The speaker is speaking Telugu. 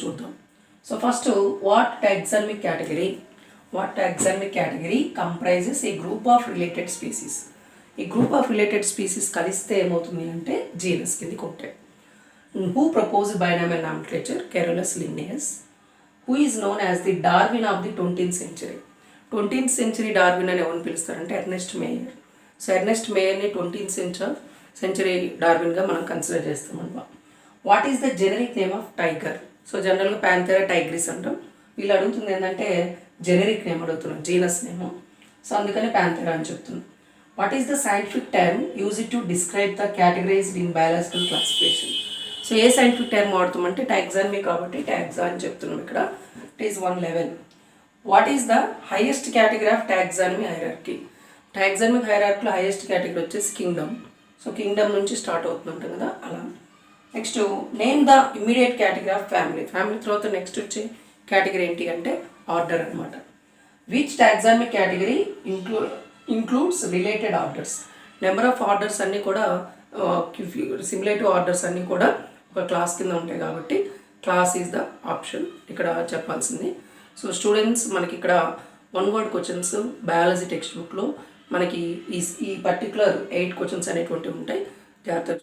చూద్దాం. So first what taxonomic category comprises a group of related species. ఈ గ్రూప్ ఆఫ్ రిలేటెడ్ స్పీసీస్ కలిస్తే ఏమవుతుంది అంటే జీనస్ కిందకి ఉంటాయి. Who proposed binomial nomenclature Carolus Linnaeus, who is known as the Darwin of the 20th century. 20th century Darwin అని ఎవరిని పిలుస్తారంటే ఎర్నెస్ట్ మేయర్. సో ఎర్నెస్ట్ మేయర్ని 20th century డార్విన్గా మనం కన్సిడర్ చేస్తామన్నమాట. What is the generic name of tiger? So జనరల్గా ప్యాంథెరా టైగ్రిస్ అంటాం. వీళ్ళు అడుగుతుంది ఏంటంటే జెనరిక్ నేమ్ అడుగుతున్నాం, జీనస్ నేమ్. సో అందుకని ప్యాంథెరా అని చెప్తున్నాం. What is the scientific term use to describe the categorized in biological classification? So ఏ సైంటిఫిక్ టర్మ్ వాడుతామంటే టాక్సానమీ కాబట్టి టాక్సా అని చెప్తున్నాం ఇక్కడ. It is 1 level. What is the highest category of taxonomy hierarchy? Taxonomic హైరార్కీలో హైయెస్ట్ కేటగిరీ వచ్చేసి కింగ్డమ్. సో కింగ్డమ్ నుంచి స్టార్ట్ అవుతుంటాం కదా అలా. Next name the immediate category of family. Family తర్వాత నెక్స్ట్ వచ్చే కేటగిరీ ఏంటి అంటే ఆర్డర్ అనమాట. Which taxonomic category includes related orders? Number of orders అన్నీ కూడా సిమిలేటివ్ ఆర్డర్స్ అన్నీ కూడా ఒక క్లాస్ కింద ఉంటాయి కాబట్టి క్లాస్ ఈజ్ ద ఆప్షన్ ఇక్కడ చెప్పాల్సింది. సో స్టూడెంట్స్ మనకి ఇక్కడ 1 word క్వశ్చన్స్ బయాలజీ టెక్స్ట్ బుక్లో మనకి ఈ పర్టికులర్ 8 questions అనేటువంటివి ఉంటాయి. జాగ్రత్త